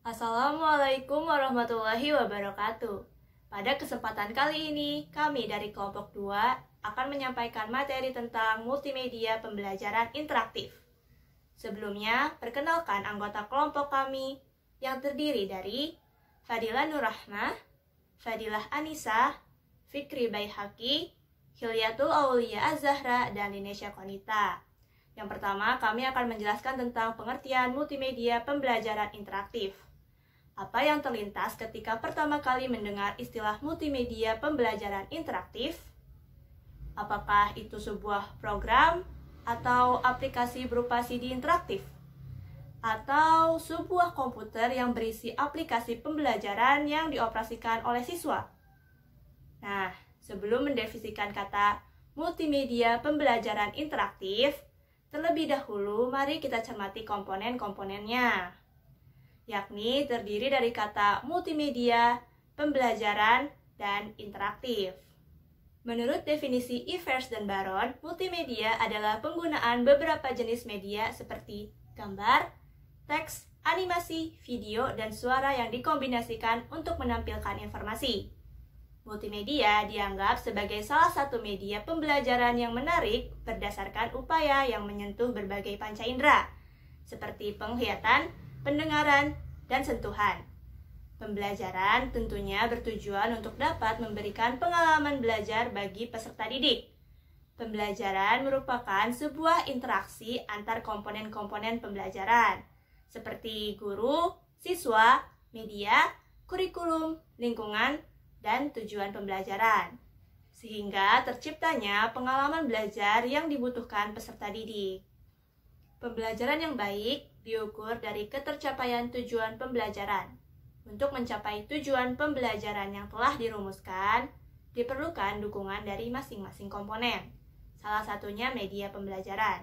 Assalamualaikum warahmatullahi wabarakatuh. Pada kesempatan kali ini, kami dari kelompok 2 akan menyampaikan materi tentang multimedia pembelajaran interaktif. Sebelumnya, perkenalkan anggota kelompok kami yang terdiri dari Fadilah Nurrahmah, Fadilah Anissa, Fikri Baihaqi, Hilyatul Aulia Az-Zahra, dan Linesya Konita. Yang pertama, kami akan menjelaskan tentang pengertian multimedia pembelajaran interaktif. Apa yang terlintas ketika pertama kali mendengar istilah multimedia pembelajaran interaktif? Apakah itu sebuah program atau aplikasi berupa CD interaktif? Atau sebuah komputer yang berisi aplikasi pembelajaran yang dioperasikan oleh siswa? Nah, sebelum mendefinisikan kata multimedia pembelajaran interaktif, terlebih dahulu mari kita cermati komponen-komponennya, yakni terdiri dari kata multimedia, pembelajaran, dan interaktif. Menurut definisi Evers dan Baron, multimedia adalah penggunaan beberapa jenis media seperti gambar, teks, animasi, video, dan suara yang dikombinasikan untuk menampilkan informasi. Multimedia dianggap sebagai salah satu media pembelajaran yang menarik berdasarkan upaya yang menyentuh berbagai panca indera, seperti penglihatan, pendengaran, dan sentuhan. Pembelajaran tentunya bertujuan untuk dapat memberikan pengalaman belajar bagi peserta didik. Pembelajaran merupakan sebuah interaksi antar komponen-komponen pembelajaran, seperti guru, siswa, media, kurikulum, lingkungan, dan tujuan pembelajaran, sehingga terciptanya pengalaman belajar yang dibutuhkan peserta didik. Pembelajaran yang baik diukur dari ketercapaian tujuan pembelajaran. Untuk mencapai tujuan pembelajaran yang telah dirumuskan, diperlukan dukungan dari masing-masing komponen. Salah satunya media pembelajaran.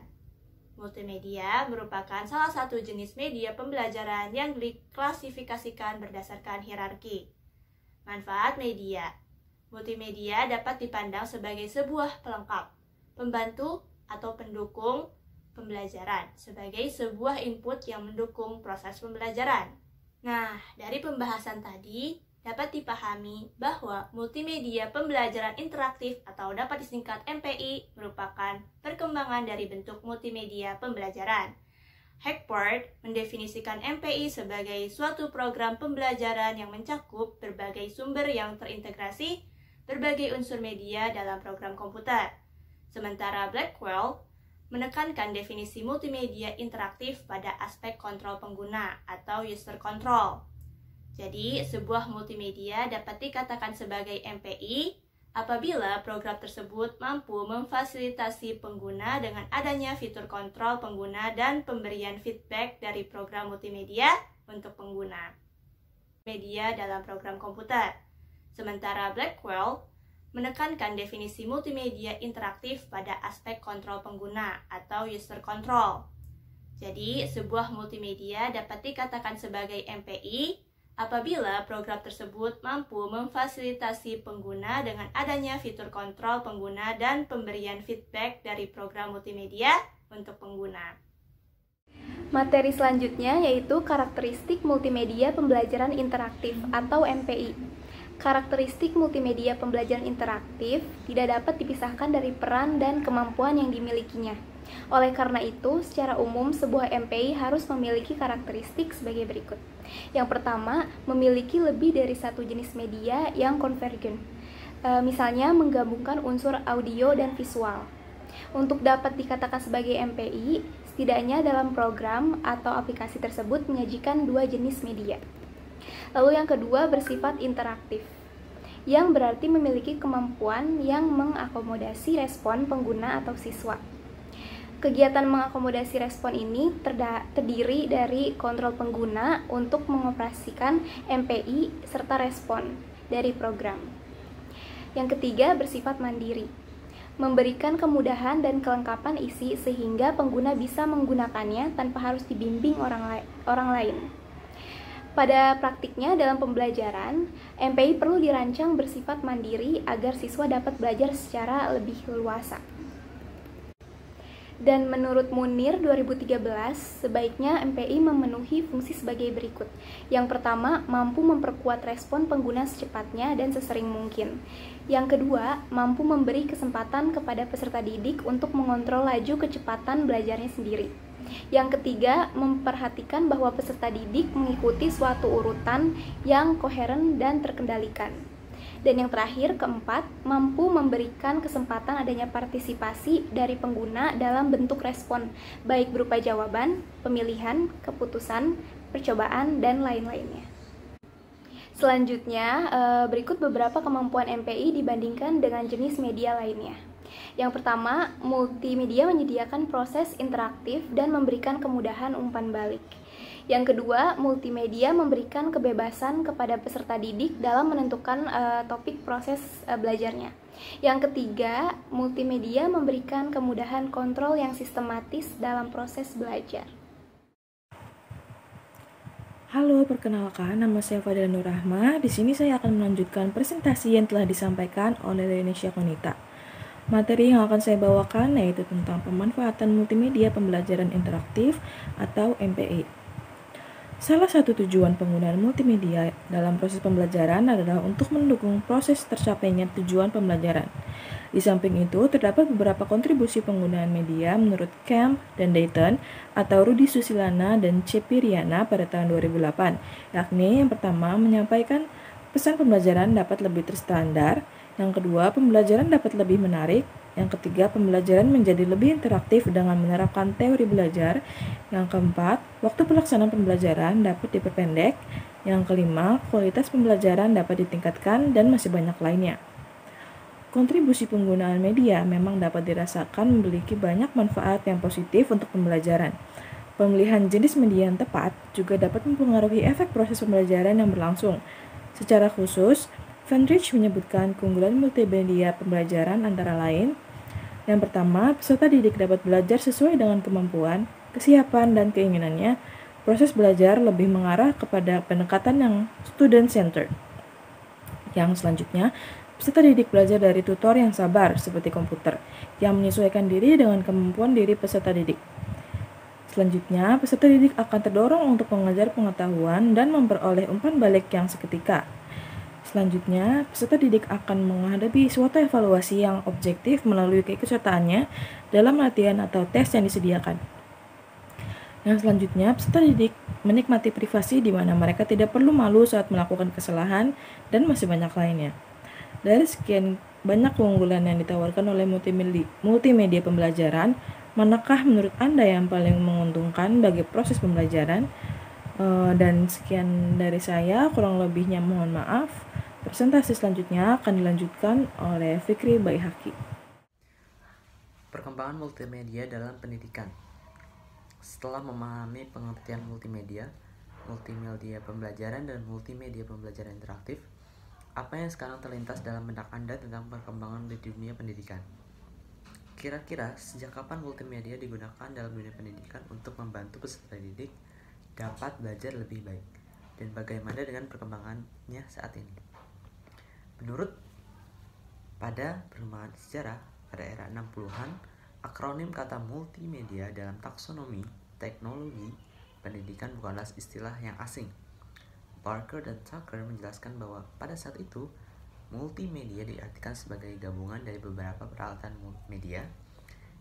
Multimedia merupakan salah satu jenis media pembelajaran yang diklasifikasikan berdasarkan hierarki. Manfaat media. Multimedia dapat dipandang sebagai sebuah pelengkap, pembantu atau pendukung pembelajaran, sebagai sebuah input yang mendukung proses pembelajaran. Nah, dari pembahasan tadi, dapat dipahami bahwa multimedia pembelajaran interaktif atau dapat disingkat MPI merupakan perkembangan dari bentuk multimedia pembelajaran. Hackford mendefinisikan MPI sebagai suatu program pembelajaran yang mencakup berbagai sumber yang terintegrasi berbagai unsur media dalam program komputer. Sementara Blackwell menekankan definisi multimedia interaktif pada aspek kontrol pengguna atau user control. Jadi, sebuah multimedia dapat dikatakan sebagai MPI apabila program tersebut mampu memfasilitasi pengguna dengan adanya fitur kontrol pengguna dan pemberian feedback dari program multimedia untuk pengguna media dalam program komputer. Sementara Blackwell menekankan definisi multimedia interaktif pada aspek kontrol pengguna atau user control. Jadi, sebuah multimedia dapat dikatakan sebagai MPI apabila program tersebut mampu memfasilitasi pengguna dengan adanya fitur kontrol pengguna dan pemberian feedback dari program multimedia untuk pengguna. Materi selanjutnya yaitu karakteristik multimedia pembelajaran interaktif atau MPI. Karakteristik multimedia pembelajaran interaktif tidak dapat dipisahkan dari peran dan kemampuan yang dimilikinya. Oleh karena itu, secara umum sebuah MPI harus memiliki karakteristik sebagai berikut. Yang pertama, memiliki lebih dari satu jenis media yang konvergen. Misalnya menggabungkan unsur audio dan visual. Untuk dapat dikatakan sebagai MPI, setidaknya dalam program atau aplikasi tersebut menyajikan dua jenis media. Lalu yang kedua bersifat interaktif, yang berarti memiliki kemampuan yang mengakomodasi respon pengguna atau siswa. Kegiatan mengakomodasi respon ini terdiri dari kontrol pengguna untuk mengoperasikan MPI serta respon dari program. Yang ketiga bersifat mandiri, memberikan kemudahan dan kelengkapan isi sehingga pengguna bisa menggunakannya tanpa harus dibimbing orang lain. Pada praktiknya dalam pembelajaran, MPI perlu dirancang bersifat mandiri agar siswa dapat belajar secara lebih leluasa. Dan menurut Munir 2013, sebaiknya MPI memenuhi fungsi sebagai berikut. Yang pertama, mampu memperkuat respon pengguna secepatnya dan sesering mungkin. Yang kedua, mampu memberi kesempatan kepada peserta didik untuk mengontrol laju kecepatan belajarnya sendiri. Yang ketiga, memperhatikan bahwa peserta didik mengikuti suatu urutan yang koheren dan terkendalikan. Dan yang terakhir, keempat, mampu memberikan kesempatan adanya partisipasi dari pengguna dalam bentuk respon, baik berupa jawaban, pemilihan, keputusan, percobaan, dan lain-lainnya. Selanjutnya, berikut beberapa kemampuan MPI dibandingkan dengan jenis media lainnya. Yang pertama, multimedia menyediakan proses interaktif dan memberikan kemudahan umpan balik. Yang kedua, multimedia memberikan kebebasan kepada peserta didik dalam menentukan topik proses belajarnya. Yang ketiga, multimedia memberikan kemudahan kontrol yang sistematis dalam proses belajar. Halo, perkenalkan, nama saya Fadila Nur Rahma. Di sini saya akan melanjutkan presentasi yang telah disampaikan oleh Lenisha Konita. Materi yang akan saya bawakan yaitu tentang pemanfaatan multimedia pembelajaran interaktif atau MPI. Salah satu tujuan penggunaan multimedia dalam proses pembelajaran adalah untuk mendukung proses tercapainya tujuan pembelajaran. Di samping itu, terdapat beberapa kontribusi penggunaan media menurut Kemp dan Dayton atau Rudy Susilana dan C. Piriana pada tahun 2008, yakni yang pertama menyampaikan pesan pembelajaran dapat lebih terstandar, yang kedua pembelajaran dapat lebih menarik, yang ketiga pembelajaran menjadi lebih interaktif dengan menerapkan teori belajar, yang keempat waktu pelaksanaan pembelajaran dapat diperpendek, yang kelima kualitas pembelajaran dapat ditingkatkan, dan masih banyak lainnya. Kontribusi penggunaan media memang dapat dirasakan memiliki banyak manfaat yang positif untuk pembelajaran. Pemilihan jenis media yang tepat juga dapat mempengaruhi efek proses pembelajaran yang berlangsung. Secara khusus, Fendrich menyebutkan keunggulan multimedia pembelajaran antara lain: yang pertama, peserta didik dapat belajar sesuai dengan kemampuan, kesiapan, dan keinginannya. Proses belajar lebih mengarah kepada pendekatan yang student-centered. Yang selanjutnya, peserta didik belajar dari tutor yang sabar, seperti komputer, yang menyesuaikan diri dengan kemampuan diri peserta didik. Selanjutnya, peserta didik akan terdorong untuk mengajar pengetahuan dan memperoleh umpan balik yang seketika. Selanjutnya, peserta didik akan menghadapi suatu evaluasi yang objektif melalui keikutsertaannya dalam latihan atau tes yang disediakan. Yang selanjutnya, peserta didik menikmati privasi di mana mereka tidak perlu malu saat melakukan kesalahan, dan masih banyak lainnya. Dari sekian banyak keunggulan yang ditawarkan oleh multimedia pembelajaran, manakah menurut Anda yang paling menguntungkan bagi proses pembelajaran? Dan sekian dari saya, kurang lebihnya mohon maaf. Presentasi selanjutnya akan dilanjutkan oleh Fikri Baihaqi. Perkembangan multimedia dalam pendidikan. Setelah memahami pengertian multimedia pembelajaran dan multimedia pembelajaran interaktif, apa yang sekarang terlintas dalam benak Anda tentang perkembangan di dunia pendidikan? Kira-kira sejak kapan multimedia digunakan dalam dunia pendidikan untuk membantu peserta didik dapat belajar lebih baik, dan bagaimana dengan perkembangannya saat ini? Menurut pada perkembangan sejarah pada era 60-an, akronim kata multimedia dalam taksonomi teknologi pendidikan bukanlah istilah yang asing. Barker dan Tucker menjelaskan bahwa pada saat itu, multimedia diartikan sebagai gabungan dari beberapa peralatan media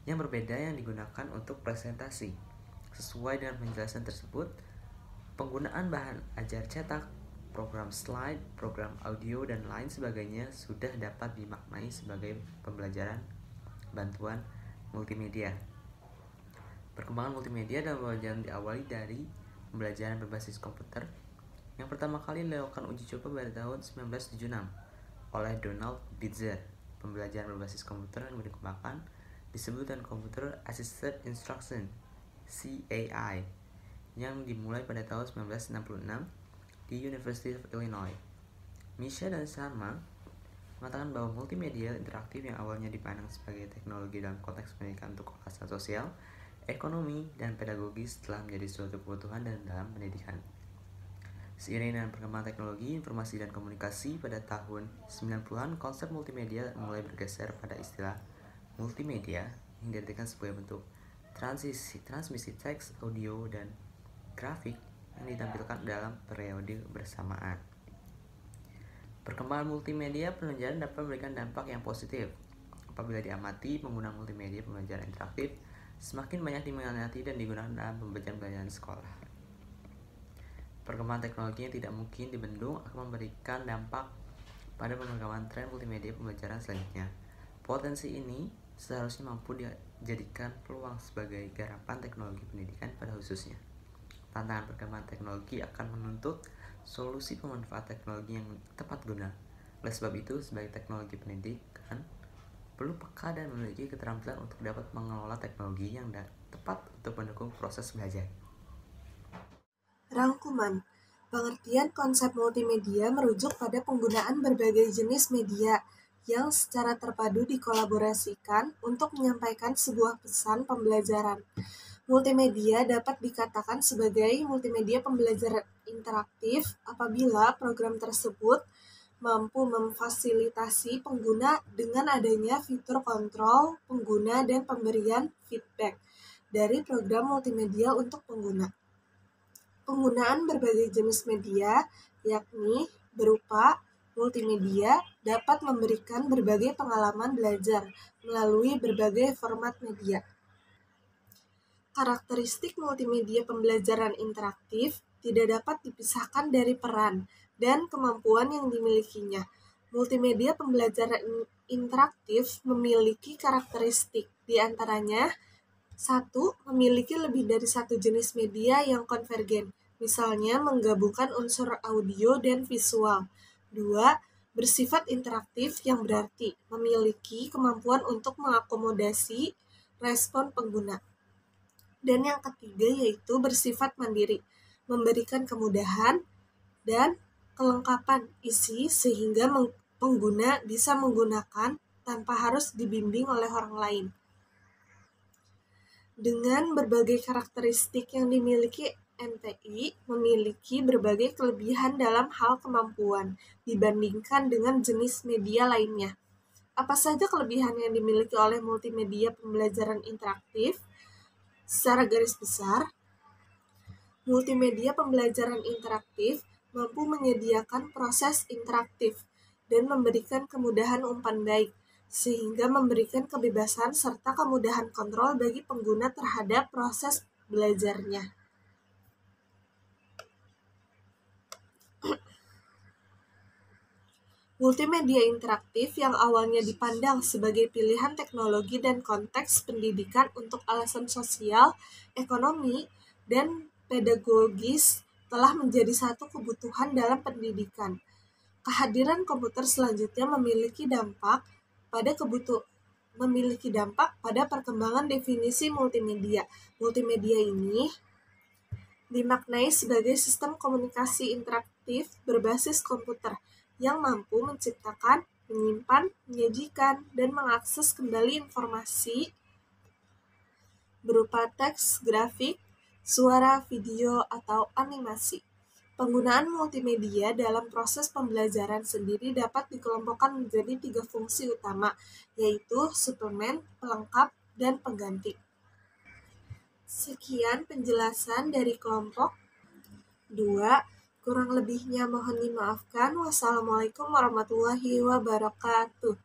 yang berbeda yang digunakan untuk presentasi. Sesuai dengan penjelasan tersebut, penggunaan bahan ajar cetak, program slide, program audio, dan lain sebagainya sudah dapat dimaknai sebagai pembelajaran bantuan multimedia. Perkembangan multimedia dalam pembelajaran diawali dari pembelajaran berbasis komputer yang pertama kali dilakukan uji coba pada tahun 1976 oleh Donald Bitzer. Pembelajaran berbasis komputer yang dikembangkan disebut dengan Computer Assisted Instruction (CAI) yang dimulai pada tahun 1966 di University of Illinois. Misha dan Sharma mengatakan bahwa multimedia interaktif yang awalnya dipandang sebagai teknologi dalam konteks pendidikan untuk kemaslahatan sosial, ekonomi, dan pedagogis telah menjadi suatu kebutuhan dalam pendidikan. Seiring dengan perkembangan teknologi, informasi, dan komunikasi pada tahun 90-an, konsep multimedia mulai bergeser pada istilah multimedia yang diartikan sebagai bentuk transmisi teks, audio, dan grafik yang ditampilkan dalam periode bersamaan. Perkembangan multimedia pembelajaran dapat memberikan dampak yang positif. Apabila diamati, penggunaan multimedia pembelajaran interaktif semakin banyak diminati dan digunakan dalam pembelajaran sekolah. Perkembangan teknologi yang tidak mungkin dibendung akan memberikan dampak pada perkembangan tren multimedia pembelajaran selanjutnya. Potensi ini seharusnya mampu dijadikan peluang sebagai garapan teknologi pendidikan pada khususnya. Tantangan perkembangan teknologi akan menuntut solusi pemanfaat teknologi yang tepat guna. Oleh sebab itu, sebagai teknologi pendidikan perlu peka dan memiliki keterampilan untuk dapat mengelola teknologi yang tepat untuk mendukung proses belajar. Rangkuman. Pengertian konsep multimedia merujuk pada penggunaan berbagai jenis media yang secara terpadu dikolaborasikan untuk menyampaikan sebuah pesan pembelajaran. Multimedia dapat dikatakan sebagai multimedia pembelajaran interaktif apabila program tersebut mampu memfasilitasi pengguna dengan adanya fitur kontrol pengguna dan pemberian feedback dari program multimedia untuk pengguna. Penggunaan berbagai jenis media, yakni berupa multimedia, dapat memberikan berbagai pengalaman belajar melalui berbagai format media. Karakteristik multimedia pembelajaran interaktif tidak dapat dipisahkan dari peran dan kemampuan yang dimilikinya. Multimedia pembelajaran interaktif memiliki karakteristik, di antaranya 1. Memiliki lebih dari satu jenis media yang konvergen, misalnya menggabungkan unsur audio dan visual. 2. Bersifat interaktif yang berarti memiliki kemampuan untuk mengakomodasi respon pengguna. Dan yang ketiga yaitu bersifat mandiri, memberikan kemudahan dan kelengkapan isi sehingga pengguna bisa menggunakan tanpa harus dibimbing oleh orang lain. Dengan berbagai karakteristik yang dimiliki MTI memiliki berbagai kelebihan dalam hal kemampuan dibandingkan dengan jenis media lainnya. Apa saja kelebihan yang dimiliki oleh multimedia pembelajaran interaktif? Secara garis besar, multimedia pembelajaran interaktif mampu menyediakan proses interaktif dan memberikan kemudahan umpan baik, sehingga memberikan kebebasan serta kemudahan kontrol bagi pengguna terhadap proses belajarnya. Multimedia interaktif yang awalnya dipandang sebagai pilihan teknologi dan konteks pendidikan untuk alasan sosial, ekonomi, dan pedagogis telah menjadi satu kebutuhan dalam pendidikan. Kehadiran komputer selanjutnya memiliki dampak pada perkembangan definisi multimedia. Multimedia ini dimaknai sebagai sistem komunikasi interaktif berbasis komputer yang mampu menciptakan, menyimpan, menyajikan, dan mengakses kembali informasi berupa teks, grafik, suara, video, atau animasi. Penggunaan multimedia dalam proses pembelajaran sendiri dapat dikelompokkan menjadi 3 fungsi utama, yaitu suplemen, pelengkap, dan pengganti. Sekian penjelasan dari kelompok 2. Kurang lebihnya mohon dimaafkan. Wassalamualaikum warahmatullahi wabarakatuh.